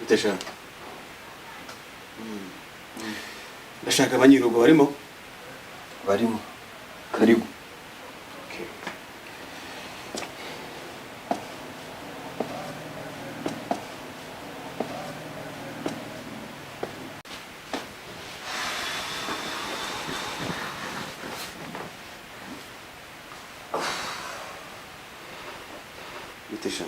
Bitesha. Ndashaka abanyirugo barimo. Barimo. Karibu. Okay. Bitesha.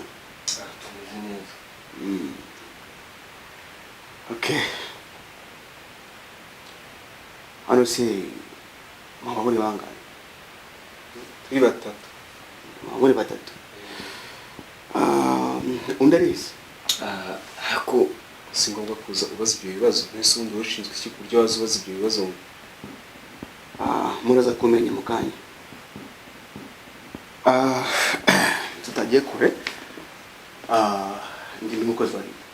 Okay. Ano si mama muri bangahe? Turi batatu. Muri batatu. Undarize. Hako singomba kuza ubaza ibyo bibazo. Nese undi ushinzwe iki kuryo wazubaza ibyo bibazo. Muraza kumenya mukanya. Tutagiye kure. Ndi mukozi wa riva.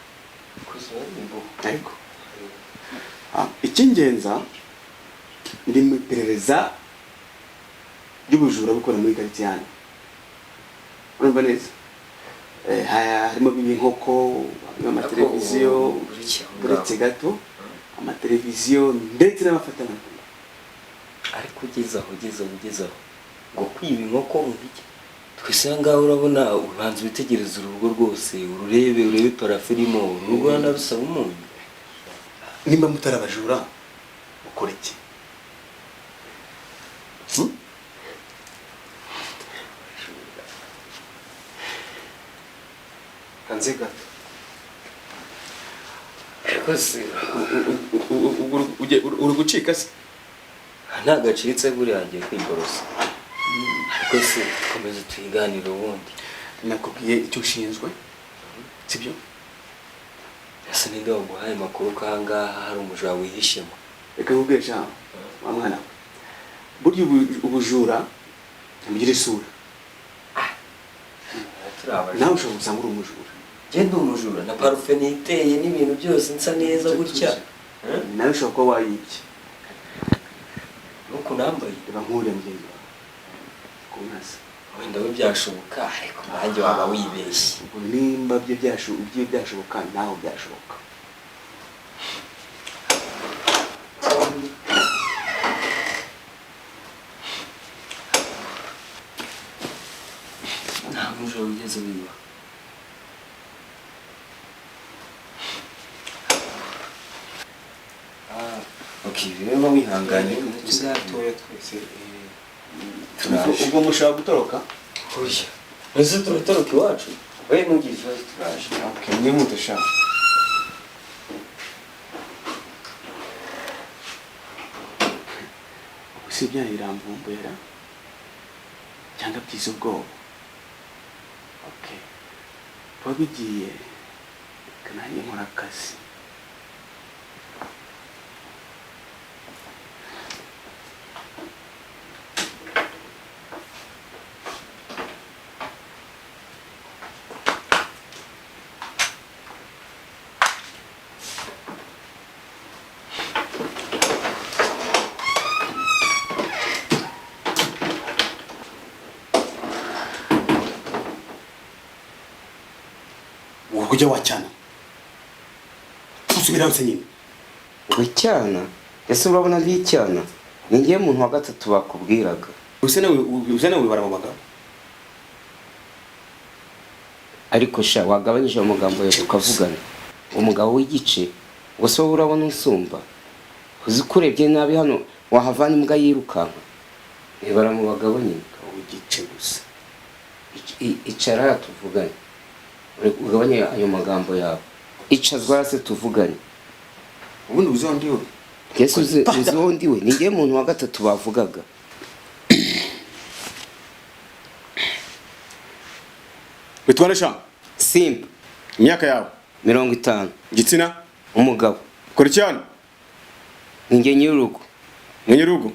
Mukozi wa riva. Ariko. Ikingenza ndi mu iperereza ry'ubujura bukora muri quartier yanyu. Urumva neza? Harimo inkoko, amateleviziyo, uretse gato, amateleviziyo ndetse n'amafatana. Ariko ugezaho ngo kwiba inkoko ngiki twese ngaho urabona ubanza ubitegereza urugo rwose urebe parafirimo urugo narusaba umunyu. Nimba mutarabajura ukora iki? Kanze gato. Kose uri gucika se? Nta gaciritse buri yangiye kwigorosa. Ariko se komeza tuyiganira ubundi. Nakubwiye icyo ushinzwe. Sibyo? Ese ninde waguhaye amakuru kanga hari umujura wihishemo? Reka nkubwire cyane wa mwana. Burya ubujura mugira isura. Nawe ushobora gusanga uri umujura. Genda umujura na parufe niteye n'ibintu byose nsa neza gutya. Nawe ushobora kuba wayibye. Nuko nambaye reba nkure mugenzi wawe. Kumasa. Wenda we byashoboka ariko nanjye waba wibeshye. Nimba byo byashoboka naho byashoboka. Nta mujura wigeze wiba. Okay, rero wihanganye tuzatoya twese. Ubwo mushaka gutoroka? Oya. Ese turotoroka iwacu? We ntugire ikibazo turaje. Okay, ni mutasha. Usibye iramvumbera. Cyangwa byiza ubwoba. Okay. Wabigiye kananye nkora akazi. Kujya wacyana. Usubira hose nyine. Wicyana? Ese urabona ndi icyana? Ningiye muntu wa gatatu bakubwiraga. Usene baramamaga. Ariko sha wagabanyije amagambo yo tukavugana. Umugabo w'igice wose urabona unsumba. Uzikurebye nabi hano wahavana imbwa yirukanka. Ibara mu bagabo nyine w'igice gusa. Icara tuvugane. Ugabanye ayo magambo yawe. Icazwa se tuvugane. Ubundi uzondiwe. Yesu uzondiwe ningiye muntu wa gatatu bavugaga. Witwa Sha? Simba. Imyaka yawe 50. Igitsina? Umugabo. Kora cyane. Ningiye nyirurugo. Nyirurugo.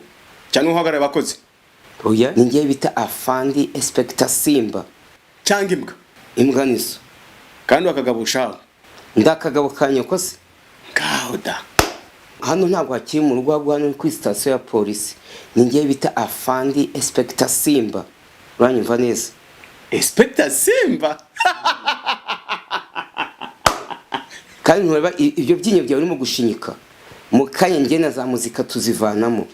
Cyane uhagarara abakozi. Oya, ningiye bita Afande Inspector Simba. Cyangwa imbwa. Imbwa niso. Kandi wakagabushaho. Ndakagabo kanyoko se. Gauda. Hano ntabwo hakiri mu rugo hano ku station ya police. Ningiye bita Afande Inspector Simba. Uranyumva neza? Inspector Simba. kandi ntureba ibyo byinyo byawe urimo gushinyika mu kanya njye na za muzika tuzivanamo.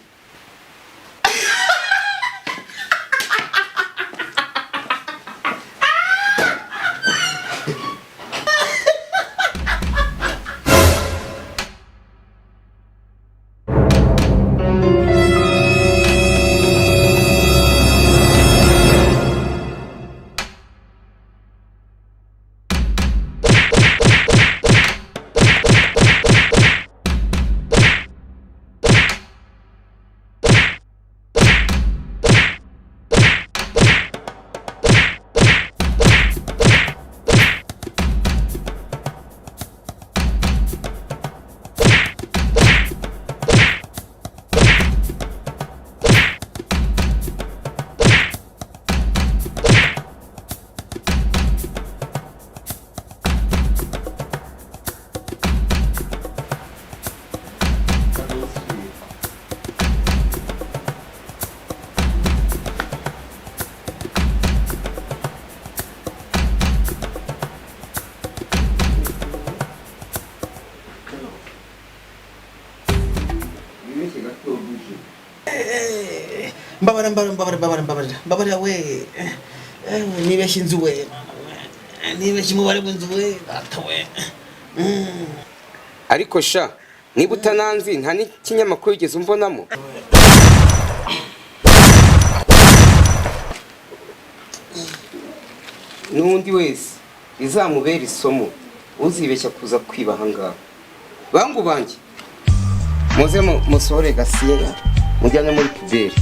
Mbabara we nibeshye inzu we nibeshye umubare w'inzu we data we. Ariko sha niba utananzi nta n'ikinyamakuru ugeze umbonamo. N'undi wese izamubera isomo uzibeshya kuza kwiba ahangaha. Bangu banjye muze musohore Gasiya mujyane muri puberi.